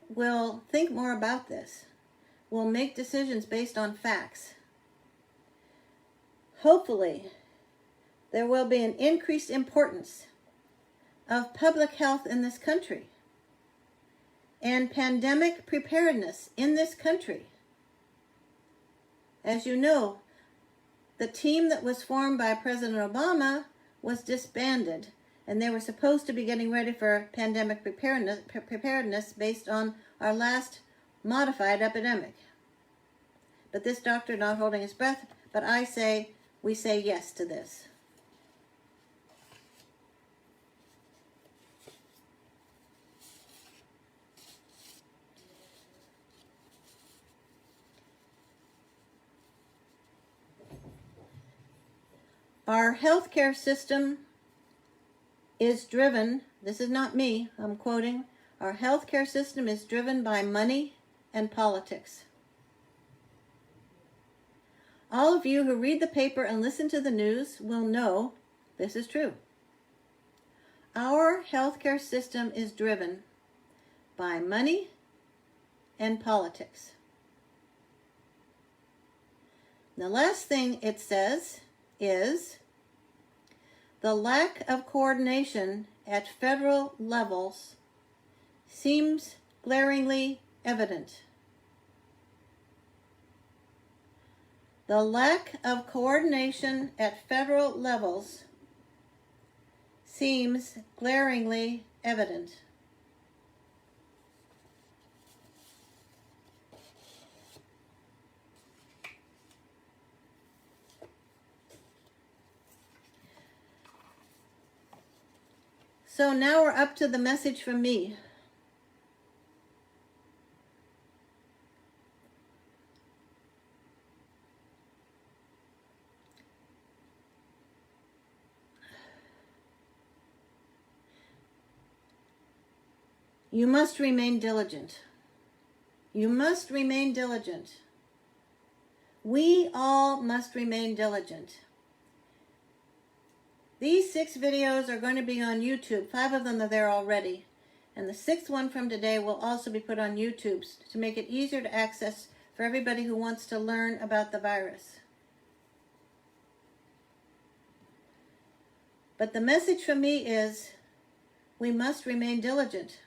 will think more about this, will make decisions based on facts. Hopefully, there will be an increased importance of public health in this country and pandemic preparedness in this country. As you know, the team that was formed by President Obama was disbanded, and they were supposed to be getting ready for pandemic preparedness based on our last modified epidemic. But this doctor not holding his breath, but we say yes to this. Our healthcare system is driven, this is not me, I'm quoting, our healthcare system is driven by money and politics. All of you who read the paper and listen to the news will know this is true. Our healthcare system is driven by money and politics. The last thing it says is the lack of coordination at federal levels seems glaringly evident. The lack of coordination at federal levels seems glaringly evident. So now we're up to the message from me. You must remain diligent. You must remain diligent. We all must remain diligent. These 6 videos are going to be on YouTube. 5 of them are there already. And the 6th one from today will also be put on YouTube to make it easier to access for everybody who wants to learn about the virus. But the message from me is we must remain diligent.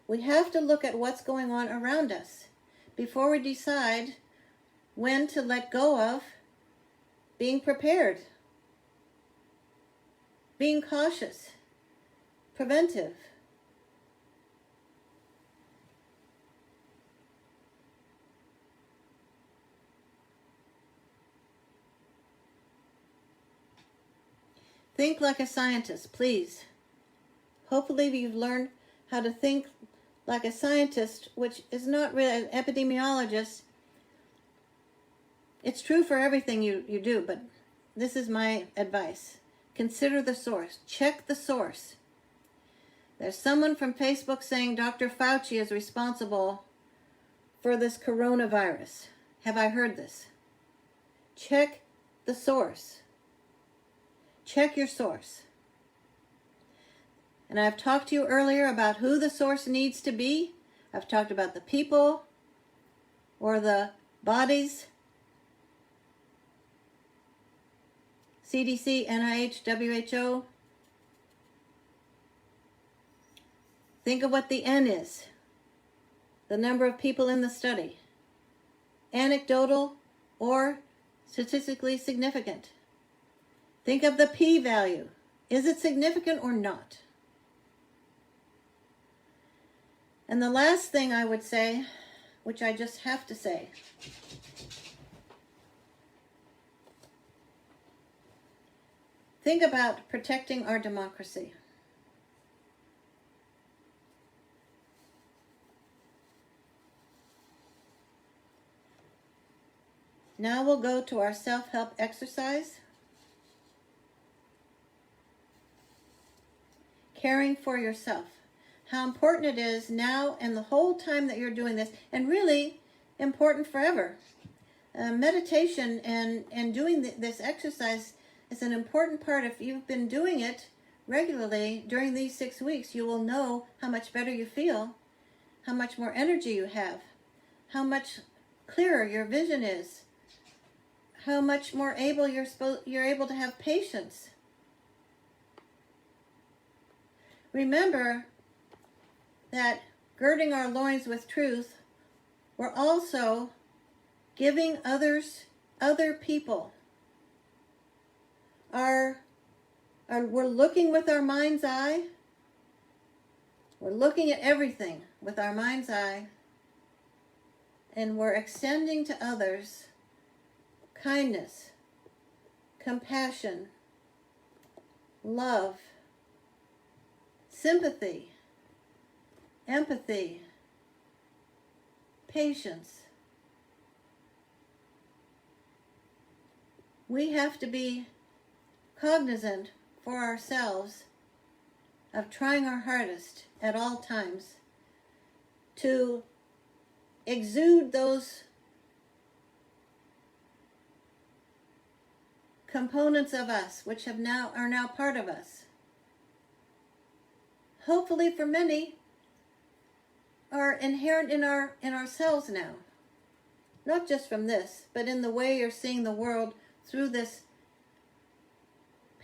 We have to look at what's going on around us before we decide when to let go of being prepared, being cautious, preventive. Think like a scientist, please. Hopefully you've learned how to think like a scientist, which is not really an epidemiologist. It's true for everything you do, but this is my advice. Consider the source. Check the source. There's someone from Facebook saying Dr. Fauci is responsible for this coronavirus. Have I heard this? Check the source. Check your source. And I've talked to you earlier about who the source needs to be. I've talked about the people or the bodies. CDC, NIH, WHO. Think of what the N is. The number of people in the study. Anecdotal or statistically significant. Think of the P value. Is it significant or not? And the last thing I would say, which I just have to say, think about protecting our democracy. Now we'll go to our self-help exercise. Caring for yourself. How important it is now and the whole time that you're doing this, and really important forever. Meditation and doing this exercise is an important part. If you've been doing it regularly during these 6 weeks, you will know how much better you feel, how much more energy you have, how much clearer your vision is, how much more able you're able to have patience. Remember that girding our loins with truth, we're also giving other people. We're looking with our mind's eye. We're looking at everything with our mind's eye. And we're extending to others kindness, compassion, love, sympathy, empathy, patience. We have to be cognizant for ourselves of trying our hardest at all times to exude those components of us which are now part of us. Hopefully for many are inherent in ourselves now. Not just from this, but in the way you're seeing the world through this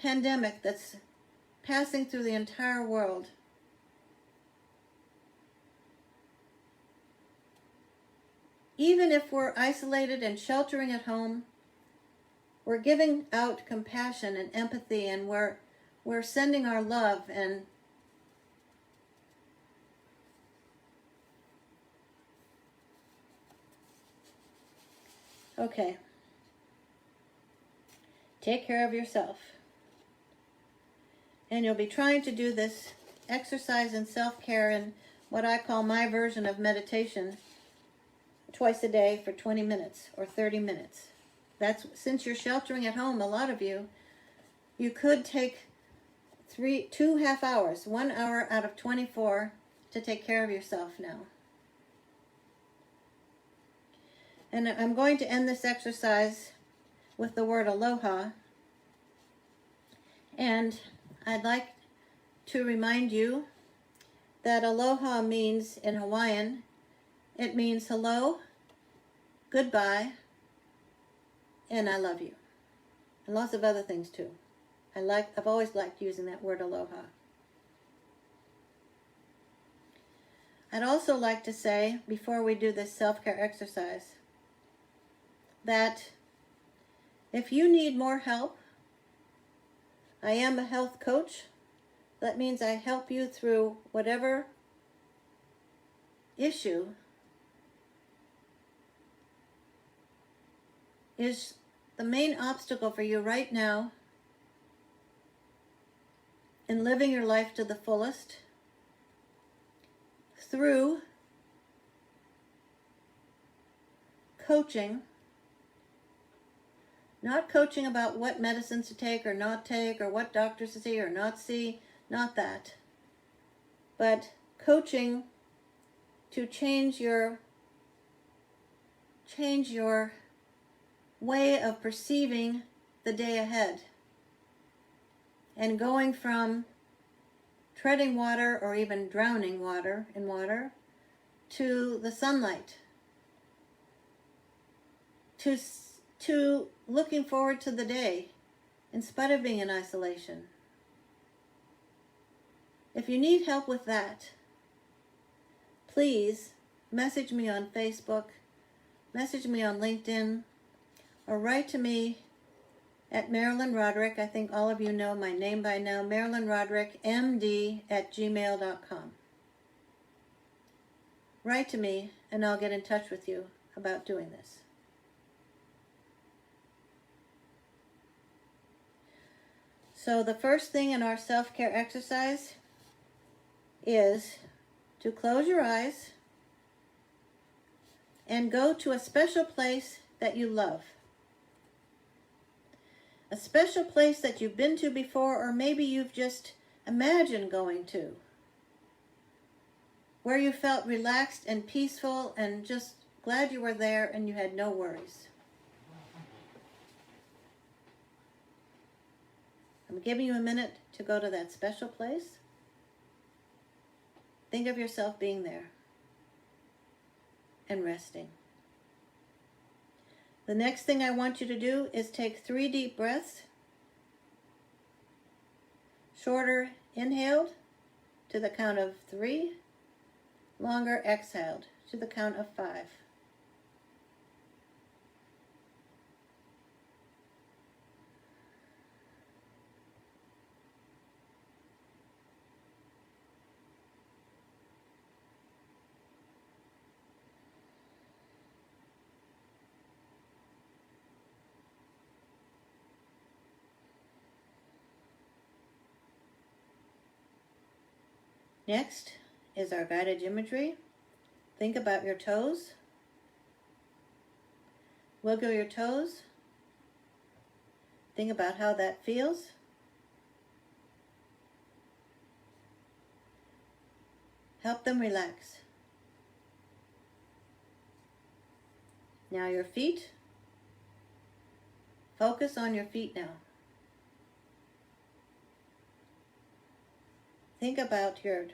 pandemic that's passing through the entire world. Even if we're isolated and sheltering at home, we're giving out compassion and empathy, and we're sending our love. And okay, take care of yourself. And you'll be trying to do this exercise and self-care in what I call my version of meditation twice a day for 20 minutes or 30 minutes. That's, since you're sheltering at home, a lot of you could take 2.5 hours, 1 hour out of 24 to take care of yourself now. And I'm going to end this exercise with the word aloha. And I'd like to remind you that aloha means, in Hawaiian, it means hello, goodbye, and I love you. And lots of other things too. I've always liked using that word aloha. I'd also like to say, before we do this self-care exercise, that if you need more help, I am a health coach. That means I help you through whatever issue is the main obstacle for you right now in living your life to the fullest through coaching. Not coaching about what medicines to take or not take, or what doctors to see or not see, not that. But coaching to change your way of perceiving the day ahead. And going from treading water or even drowning in water to the sunlight. To looking forward to the day in spite of being in isolation. If you need help with that, please message me on Facebook, message me on LinkedIn, or write to me at Marilyn Roderick. I think all of you know my name by now. Marilyn Roderick, MD@gmail.com. Write to me and I'll get in touch with you about doing this. So the first thing in our self-care exercise is to close your eyes and go to a special place that you love. A special place that you've been to before, or maybe you've just imagined going to, where you felt relaxed and peaceful and just glad you were there and you had no worries. I'm giving you a minute to go to that special place. Think of yourself being there and resting. The next thing I want you to do is take 3 deep breaths. Shorter inhaled to the count of 3. Longer exhaled to the count of 5. Next is our guided imagery. Think about your toes. Wiggle your toes. Think about how that feels. Help them relax. Now your feet. Focus on your feet now. Think about your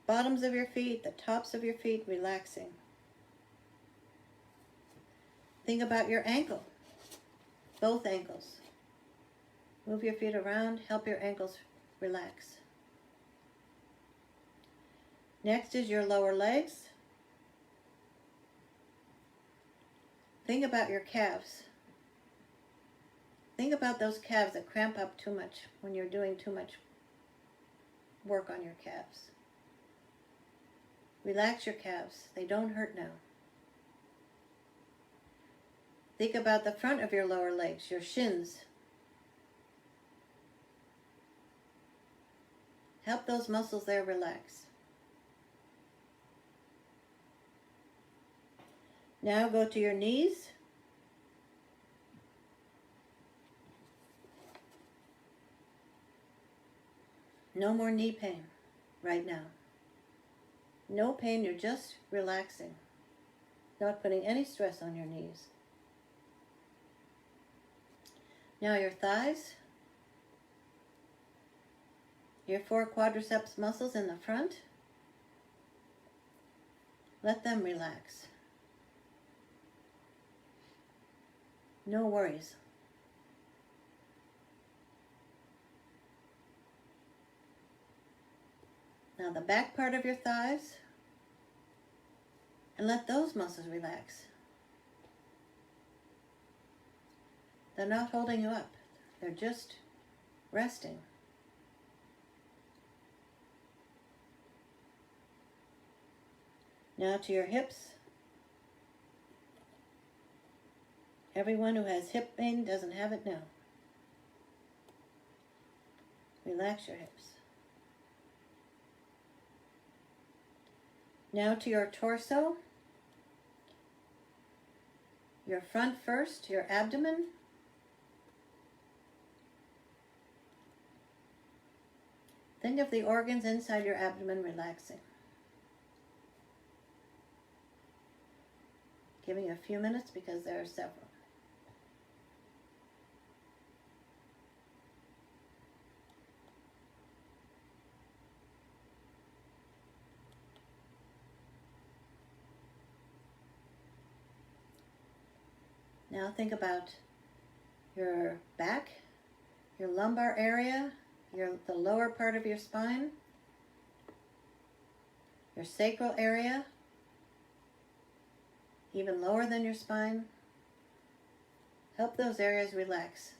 bottoms of your feet, the tops of your feet relaxing. Think about your ankle, both ankles. Move your feet around, help your ankles relax. Next is your lower legs. Think about your calves. Think about those calves that cramp up too much when you're doing too much work on your calves. Relax your calves. They don't hurt now. Think about the front of your lower legs, your shins. Help those muscles there relax. Now go to your knees. No more knee pain right now. No pain, you're just relaxing. Not putting any stress on your knees. Now your thighs. Your 4 quadriceps muscles in the front. Let them relax. No worries. Now the back part of your thighs, and let those muscles relax. They're not holding you up. They're just resting. Now to your hips. Everyone who has hip pain doesn't have it now. Relax your hips. Now to your torso, your front first, your abdomen. Think of the organs inside your abdomen relaxing. Giving you a few minutes because there are several. Now think about your back, your lumbar area, the lower part of your spine, your sacral area, even lower than your spine. Help those areas relax.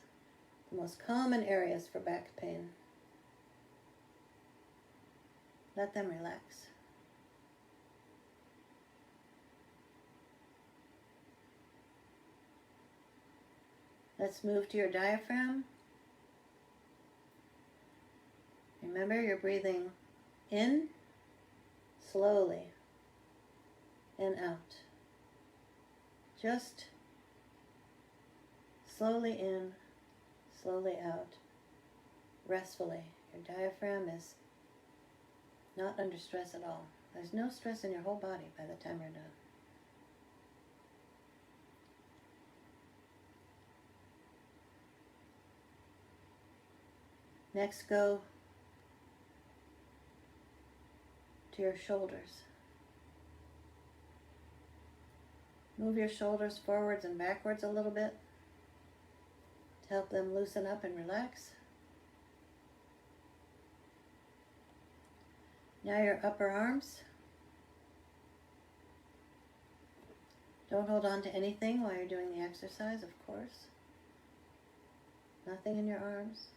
The most common areas for back pain. Let them relax. Let's move to your diaphragm. Remember, you're breathing in slowly and out. Just slowly in, slowly out, restfully. Your diaphragm is not under stress at all. There's no stress in your whole body by the time you're done. Next, go to your shoulders. Move your shoulders forwards and backwards a little bit to help them loosen up and relax. Now your upper arms. Don't hold on to anything while you're doing the exercise, of course. Nothing in your arms.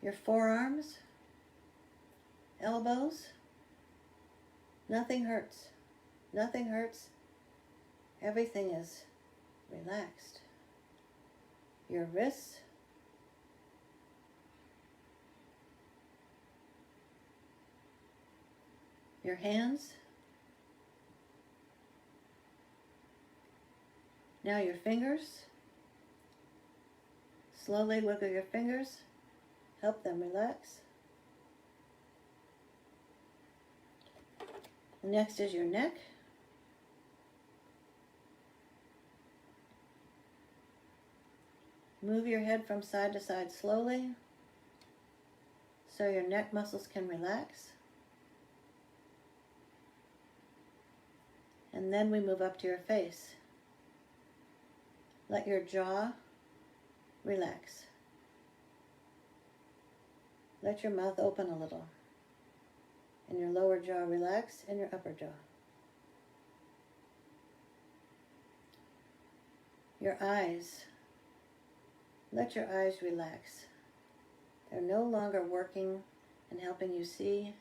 Your forearms, elbows. Nothing hurts. Nothing hurts. Everything is relaxed. Your wrists. Your hands. Now your fingers. Slowly wiggle your fingers. Help them relax. Next is your neck. Move your head from side to side slowly so your neck muscles can relax. And then we move up to your face. Let your jaw relax. Let your mouth open a little. And your lower jaw relax and your upper jaw. Your eyes. Let your eyes relax. They're no longer working and helping you see.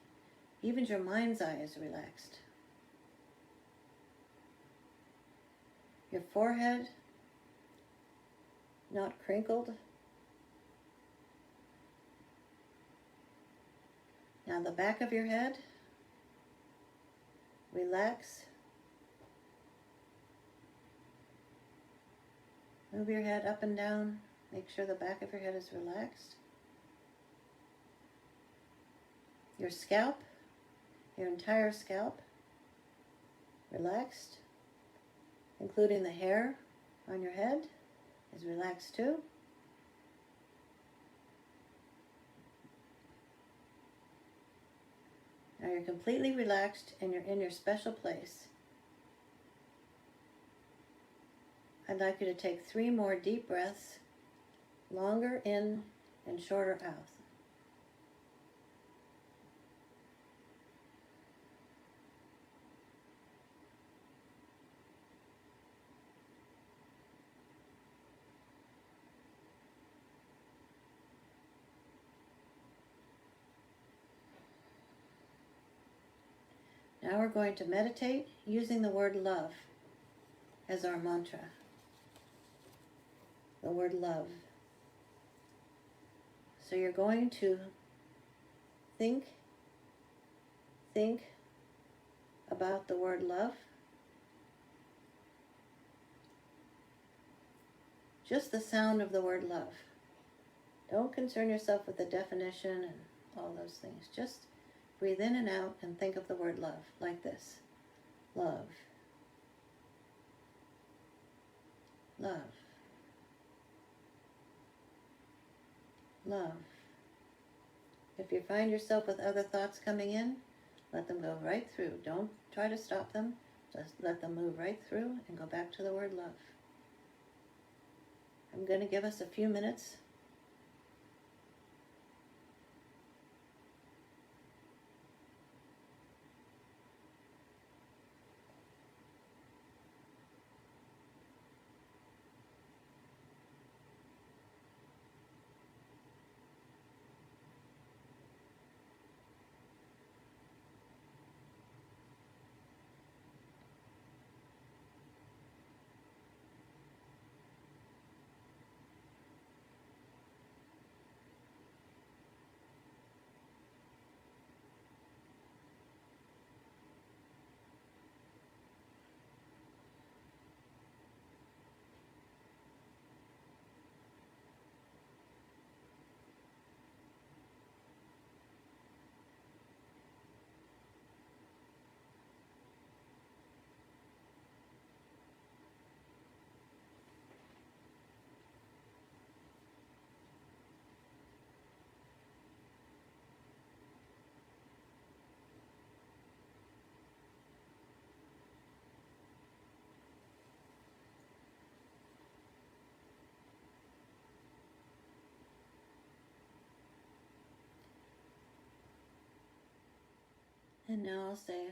Even your mind's eye is relaxed. Your forehead, not crinkled. Now the back of your head, relax. Move your head up and down. Make sure the back of your head is relaxed. Your scalp, your entire scalp, relaxed, including the hair on your head is relaxed too. Now you're completely relaxed and you're in your special place. I'd like you to take 3 more deep breaths, longer in and shorter out. Now we're going to meditate using the word love as our mantra. The word love. So you're going to think about the word love. Just the sound of the word love. Don't concern yourself with the definition and all those things. Just breathe in and out and think of the word love like this. Love. Love. Love. If you find yourself with other thoughts coming in, let them go right through. Don't try to stop them. Just let them move right through and go back to the word love. I'm going to give us a few minutes. And now I'll say